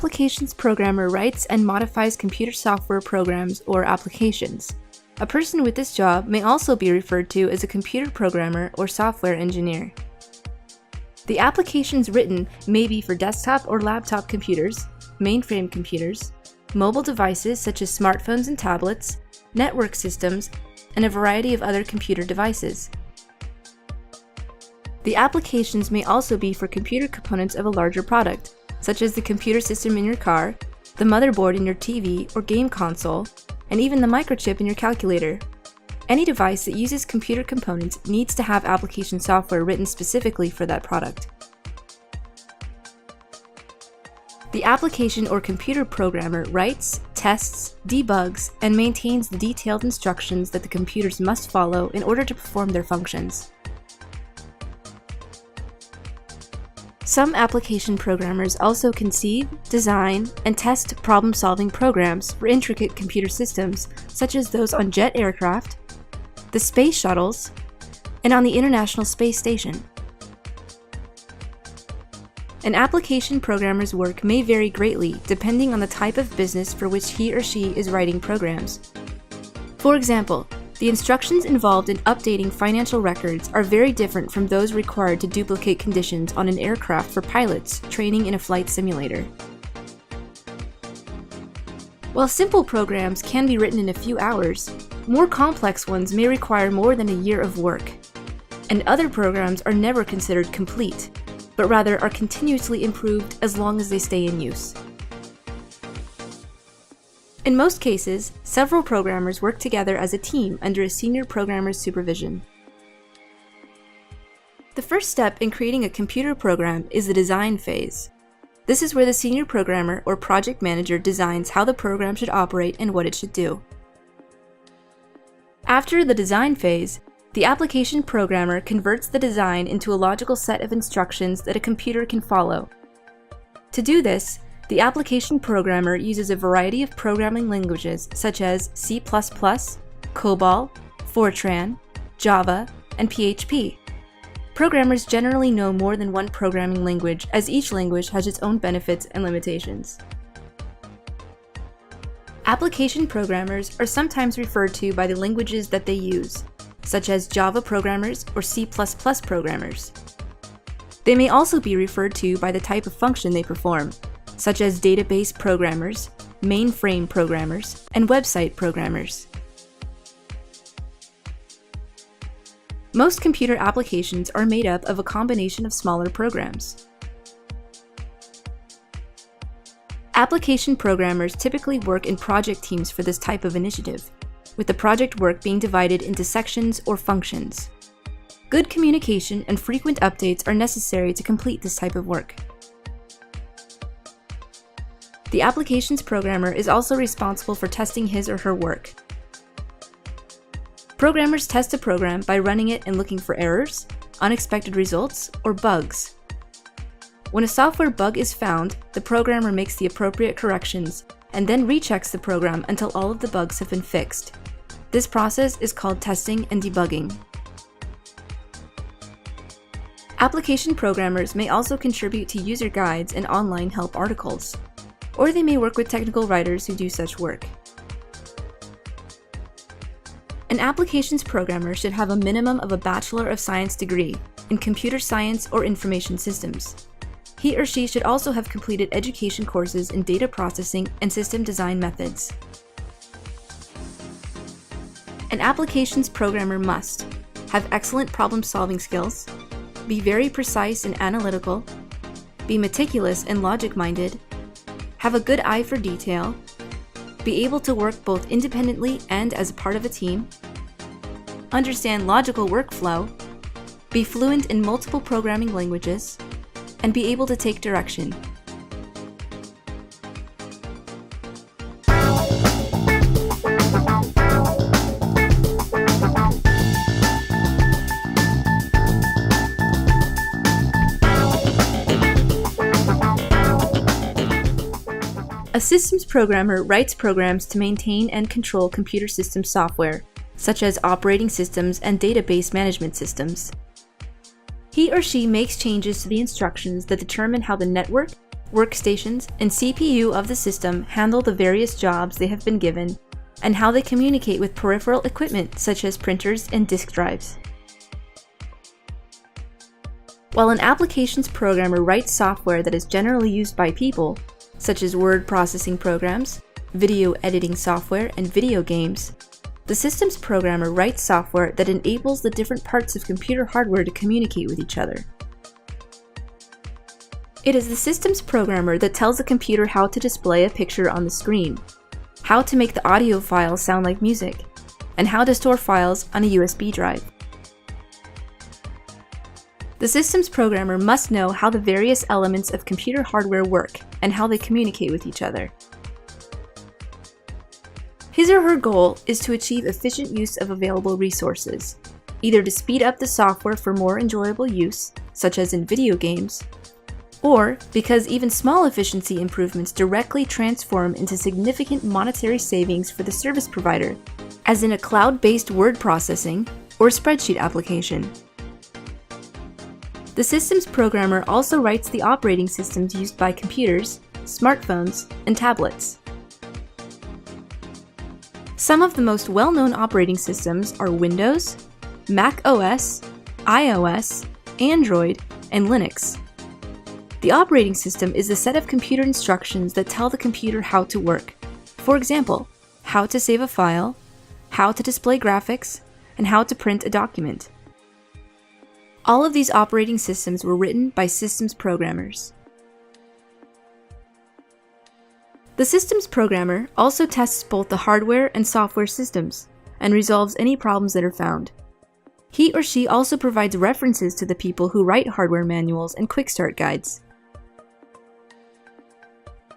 applications programmer writes and modifies computer software programs or applications. A person with this job may also be referred to as a computer programmer or software engineer. The applications written may be for desktop or laptop computers, mainframe computers, mobile devices such as smartphones and tablets, network systems, and a variety of other computer devices. The applications may also be for computer components of a larger product, such as the computer system in your car, the motherboard in your TV or game console, and even the microchip in your calculator. Any device that uses computer components needs to have application software written specifically for that product. The application or computer programmer writes, tests, debugs, and maintains the detailed instructions that the computers must follow in order to perform their functions. Some application programmers also conceive, design, and test problem-solving programs for intricate computer systems, such as those on jet aircraft, the space shuttles, and on the International Space Station. An application programmer's work may vary greatly depending on the type of business for which he or she is writing programs. For example, the instructions involved in updating financial records are very different from those required to duplicate conditions on an aircraft for pilots training in a flight simulator. While simple programs can be written in a few hours, more complex ones may require more than a year of work. And other programs are never considered complete, but rather are continuously improved as long as they stay in use. In most cases, several programmers work together as a team under a senior programmer's supervision. The first step in creating a computer program is the design phase. This is where the senior programmer or project manager designs how the program should operate and what it should do. After the design phase, the application programmer converts the design into a logical set of instructions that a computer can follow. To do this, the application programmer uses a variety of programming languages such as C++, COBOL, Fortran, Java, and PHP. Programmers generally know more than one programming language, as each language has its own benefits and limitations. Application programmers are sometimes referred to by the languages that they use, such as Java programmers or C++ programmers. They may also be referred to by the type of function they perform, such as database programmers, mainframe programmers, and website programmers. Most computer applications are made up of a combination of smaller programs. Application programmers typically work in project teams for this type of initiative, with the project work being divided into sections or functions. Good communication and frequent updates are necessary to complete this type of work. The applications programmer is also responsible for testing his or her work. Programmers test a program by running it and looking for errors, unexpected results, or bugs. When a software bug is found, the programmer makes the appropriate corrections and then rechecks the program until all of the bugs have been fixed. This process is called testing and debugging. Application programmers may also contribute to user guides and online help articles, or they may work with technical writers who do such work. An applications programmer should have a minimum of a Bachelor of Science degree in computer science or information systems. He or she should also have completed education courses in data processing and system design methods. An applications programmer must have excellent problem-solving skills, be very precise and analytical, be meticulous and logic-minded, have a good eye for detail, be able to work both independently and as a part of a team, understand logical workflow, be fluent in multiple programming languages, and be able to take direction. A systems programmer writes programs to maintain and control computer system software, such as operating systems and database management systems. He or she makes changes to the instructions that determine how the network, workstations, and CPU of the system handle the various jobs they have been given, and how they communicate with peripheral equipment such as printers and disk drives. While an applications programmer writes software that is generally used by people, such as word processing programs, video editing software, and video games, the systems programmer writes software that enables the different parts of computer hardware to communicate with each other. It is the systems programmer that tells the computer how to display a picture on the screen, how to make the audio file sound like music, and how to store files on a USB drive. The systems programmer must know how the various elements of computer hardware work and how they communicate with each other. His or her goal is to achieve efficient use of available resources, either to speed up the software for more enjoyable use, such as in video games, or because even small efficiency improvements directly transform into significant monetary savings for the service provider, as in a cloud-based word processing or spreadsheet application. The systems programmer also writes the operating systems used by computers, smartphones, and tablets. Some of the most well-known operating systems are Windows, Mac OS, iOS, Android, and Linux. The operating system is a set of computer instructions that tell the computer how to work. For example, how to save a file, how to display graphics, and how to print a document. All of these operating systems were written by systems programmers. The systems programmer also tests both the hardware and software systems and resolves any problems that are found. He or she also provides references to the people who write hardware manuals and quick start guides.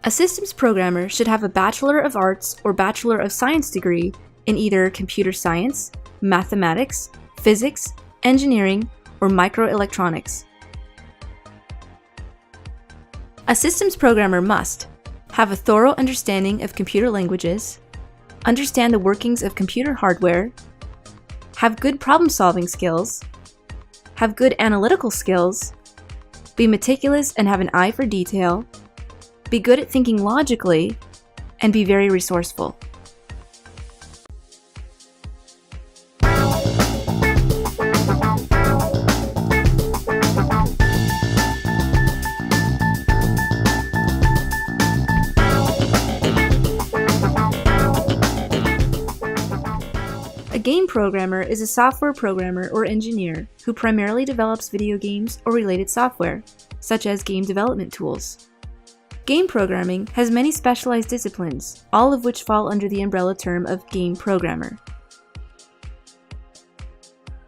A systems programmer should have a Bachelor of Arts or Bachelor of Science degree in either computer science, mathematics, physics, engineering, or microelectronics. A systems programmer must have a thorough understanding of computer languages, understand the workings of computer hardware, have good problem-solving skills, have good analytical skills, be meticulous and have an eye for detail, be good at thinking logically, and be very resourceful. A game programmer is a software programmer or engineer who primarily develops video games or related software, such as game development tools. Game programming has many specialized disciplines, all of which fall under the umbrella term of game programmer.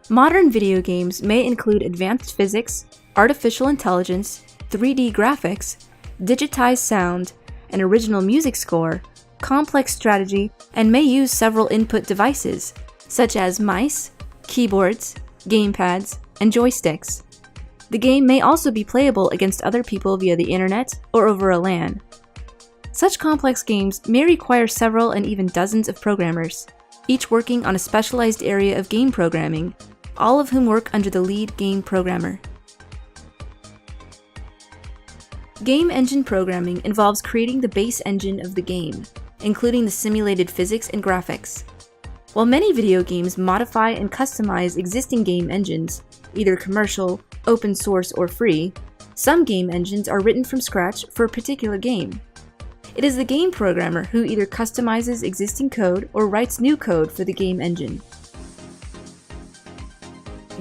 Modern video games may include advanced physics, artificial intelligence, 3D graphics, digitized sound, an original music score, complex strategy, and may use several input devices, such as mice, keyboards, gamepads, and joysticks. The game may also be playable against other people via the internet or over a LAN. Such complex games may require several and even dozens of programmers, each working on a specialized area of game programming, all of whom work under the lead game programmer. Game engine programming involves creating the base engine of the game, including the simulated physics and graphics. While many video games modify and customize existing game engines, either commercial, open source, or free, some game engines are written from scratch for a particular game. It is the game programmer who either customizes existing code or writes new code for the game engine.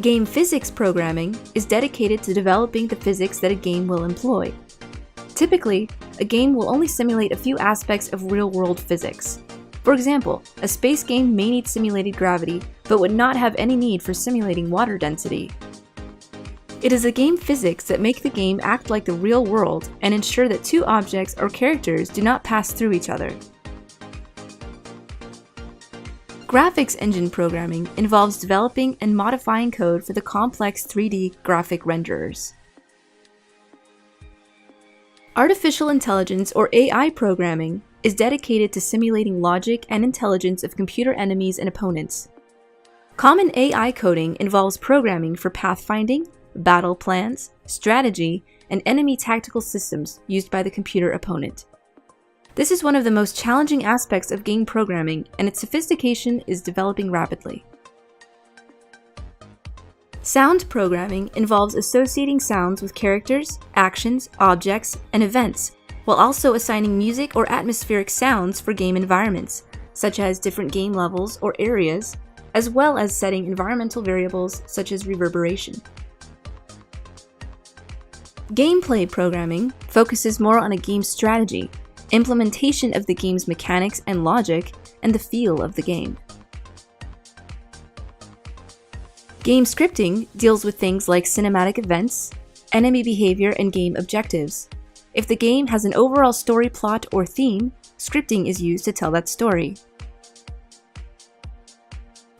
Game physics programming is dedicated to developing the physics that a game will employ. Typically, a game will only simulate a few aspects of real-world physics. For example, a space game may need simulated gravity, but would not have any need for simulating water density. It is the game physics that make the game act like the real world and ensure that two objects or characters do not pass through each other. Graphics engine programming involves developing and modifying code for the complex 3D graphic renderers. Artificial intelligence or AI programming is dedicated to simulating logic and intelligence of computer enemies and opponents. Common AI coding involves programming for pathfinding, battle plans, strategy, and enemy tactical systems used by the computer opponent. This is one of the most challenging aspects of game programming, and its sophistication is developing rapidly. Sound programming involves associating sounds with characters, actions, objects, and events, while also assigning music or atmospheric sounds for game environments, such as different game levels or areas, as well as setting environmental variables such as reverberation. Gameplay programming focuses more on a game's strategy, implementation of the game's mechanics and logic, and the feel of the game. Game scripting deals with things like cinematic events, enemy behavior, and game objectives. If the game has an overall story plot or theme, scripting is used to tell that story.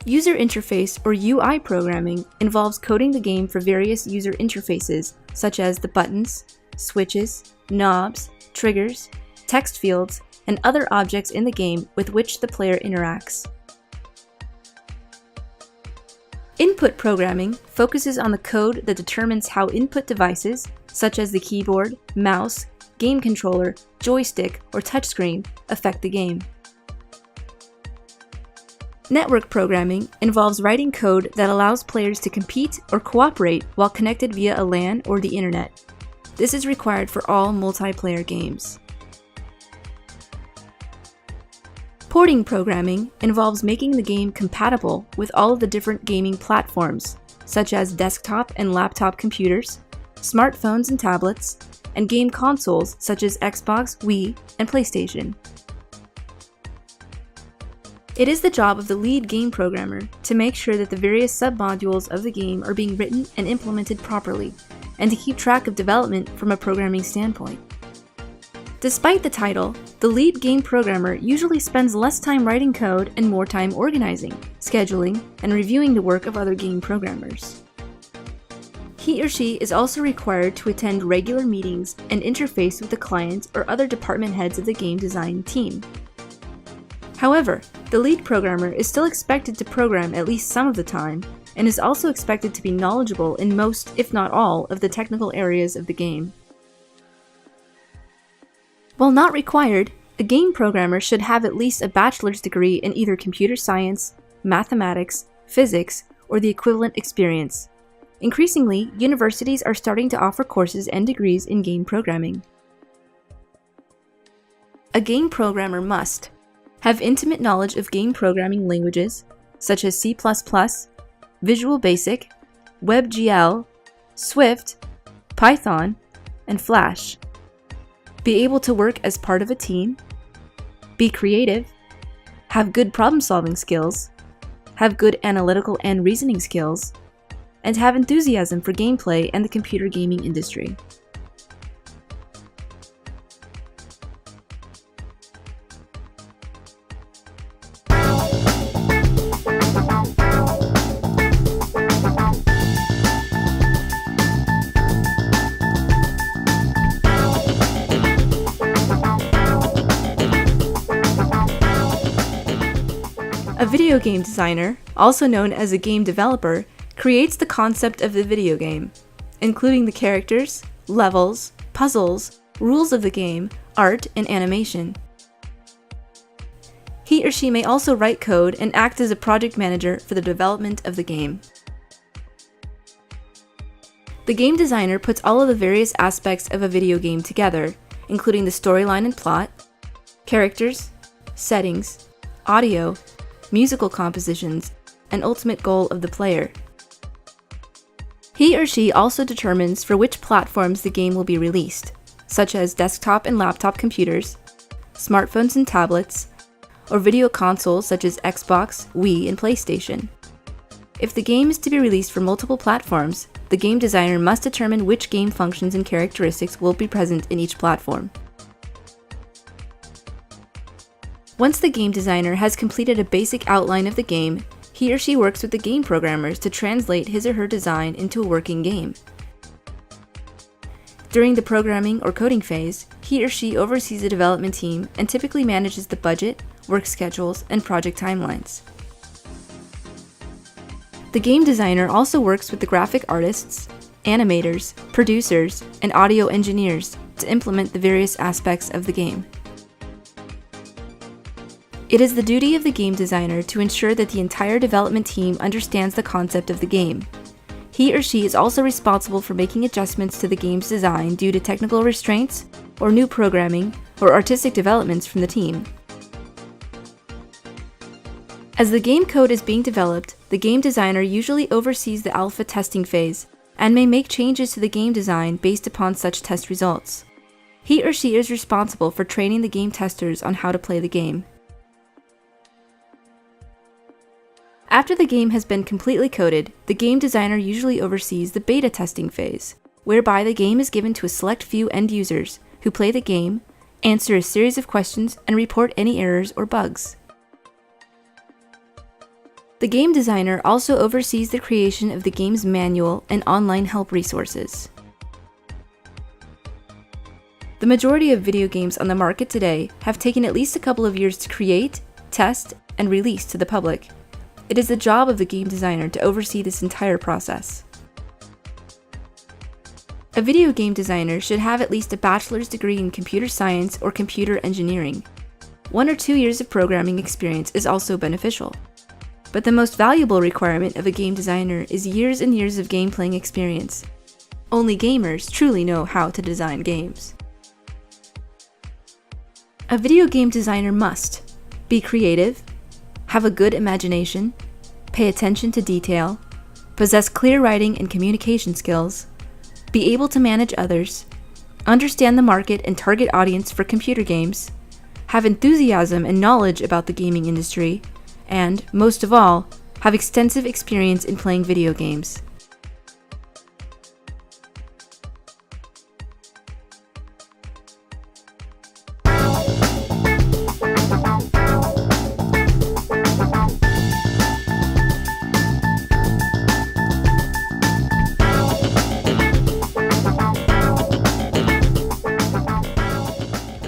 User interface or UI programming involves coding the game for various user interfaces such as the buttons, switches, knobs, triggers, text fields, and other objects in the game with which the player interacts. Input programming focuses on the code that determines how input devices, such as the keyboard, mouse, game controller, joystick, or touchscreen, affect the game. Network programming involves writing code that allows players to compete or cooperate while connected via a LAN or the internet. This is required for all multiplayer games. Porting programming involves making the game compatible with all of the different gaming platforms, such as desktop and laptop computers, smartphones and tablets, and game consoles such as Xbox, Wii, and PlayStation. It is the job of the lead game programmer to make sure that the various sub-modules of the game are being written and implemented properly, and to keep track of development from a programming standpoint. Despite the title, the lead game programmer usually spends less time writing code and more time organizing, scheduling, and reviewing the work of other game programmers. He or she is also required to attend regular meetings and interface with the client or other department heads of the game design team. However, the lead programmer is still expected to program at least some of the time, and is also expected to be knowledgeable in most, if not all, of the technical areas of the game. While not required, a game programmer should have at least a bachelor's degree in either computer science, mathematics, physics, or the equivalent experience. Increasingly, universities are starting to offer courses and degrees in game programming. A game programmer must have intimate knowledge of game programming languages such as C++, Visual Basic, WebGL, Swift, Python, and Flash. Be able to work as part of a team, be creative, have good problem-solving skills, have good analytical and reasoning skills, and have enthusiasm for gameplay and the computer gaming industry. A video game designer, also known as a game developer, creates the concept of the video game, including the characters, levels, puzzles, rules of the game, art, and animation. He or she may also write code and act as a project manager for the development of the game. The game designer puts all of the various aspects of a video game together, including the storyline and plot, characters, settings, audio, musical compositions, and ultimate goal of the player. He or she also determines for which platforms the game will be released, such as desktop and laptop computers, smartphones and tablets, or video consoles such as Xbox, Wii, and PlayStation. If the game is to be released for multiple platforms, the game designer must determine which game functions and characteristics will be present in each platform. Once the game designer has completed a basic outline of the game, he or she works with the game programmers to translate his or her design into a working game. During the programming or coding phase, he or she oversees the development team and typically manages the budget, work schedules, and project timelines. The game designer also works with the graphic artists, animators, producers, and audio engineers to implement the various aspects of the game. It is the duty of the game designer to ensure that the entire development team understands the concept of the game. He or she is also responsible for making adjustments to the game's design due to technical restraints, or new programming, or artistic developments from the team. As the game code is being developed, the game designer usually oversees the alpha testing phase and may make changes to the game design based upon such test results. He or she is responsible for training the game testers on how to play the game. After the game has been completely coded, the game designer usually oversees the beta testing phase, whereby the game is given to a select few end users who play the game, answer a series of questions, and report any errors or bugs. The game designer also oversees the creation of the game's manual and online help resources. The majority of video games on the market today have taken at least a couple of years to create, test, and release to the public. It is the job of the game designer to oversee this entire process. A video game designer should have at least a bachelor's degree in computer science or computer engineering. 1 or 2 years of programming experience is also beneficial. But the most valuable requirement of a game designer is years and years of game playing experience. Only gamers truly know how to design games. A video game designer must be creative, have a good imagination, pay attention to detail, possess clear writing and communication skills, be able to manage others, understand the market and target audience for computer games, have enthusiasm and knowledge about the gaming industry, and, most of all, have extensive experience in playing video games.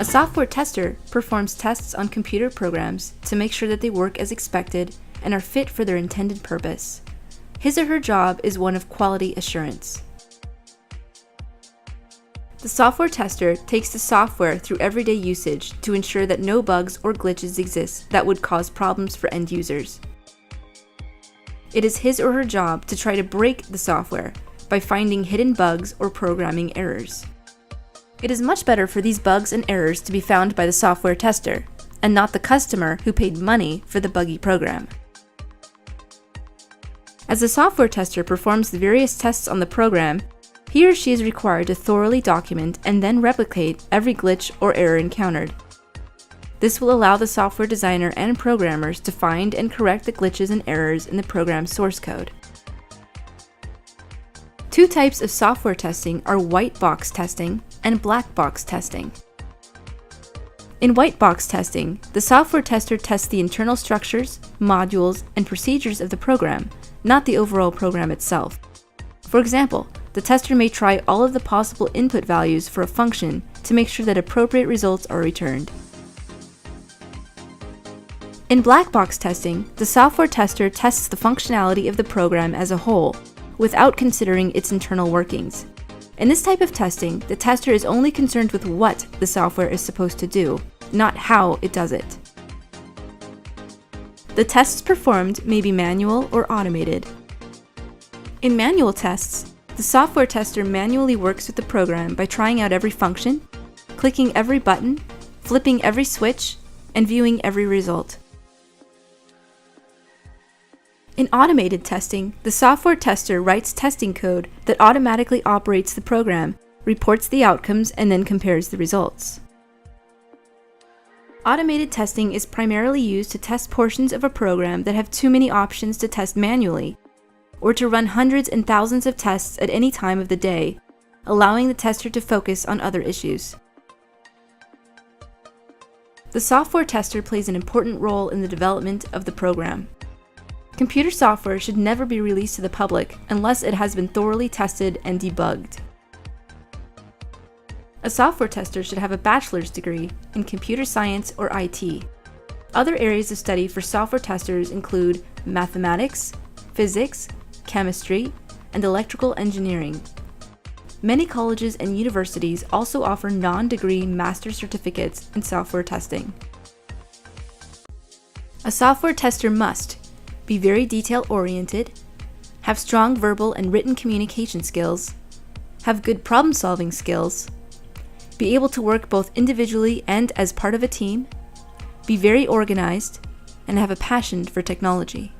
A software tester performs tests on computer programs to make sure that they work as expected and are fit for their intended purpose. His or her job is one of quality assurance. The software tester takes the software through everyday usage to ensure that no bugs or glitches exist that would cause problems for end users. It is his or her job to try to break the software by finding hidden bugs or programming errors. It is much better for these bugs and errors to be found by the software tester, and not the customer who paid money for the buggy program. As the software tester performs the various tests on the program, he or she is required to thoroughly document and then replicate every glitch or error encountered. This will allow the software designer and programmers to find and correct the glitches and errors in the program's source code. Two types of software testing are white box testing and black box testing. In white box testing, the software tester tests the internal structures, modules, and procedures of the program, not the overall program itself. For example, the tester may try all of the possible input values for a function to make sure that appropriate results are returned. In black box testing, the software tester tests the functionality of the program as a whole, without considering its internal workings. In this type of testing, the tester is only concerned with what the software is supposed to do, not how it does it. The tests performed may be manual or automated. In manual tests, the software tester manually works with the program by trying out every function, clicking every button, flipping every switch, and viewing every result. In automated testing, the software tester writes testing code that automatically operates the program, reports the outcomes, and then compares the results. Automated testing is primarily used to test portions of a program that have too many options to test manually, or to run hundreds and thousands of tests at any time of the day, allowing the tester to focus on other issues. The software tester plays an important role in the development of the program. Computer software should never be released to the public unless it has been thoroughly tested and debugged. A software tester should have a bachelor's degree in computer science or IT. Other areas of study for software testers include mathematics, physics, chemistry, and electrical engineering, Many colleges and universities also offer non-degree master's certificates in software testing. A software tester must be very detail-oriented, have strong verbal and written communication skills, have good problem-solving skills, be able to work both individually and as part of a team, be very organized, and have a passion for technology.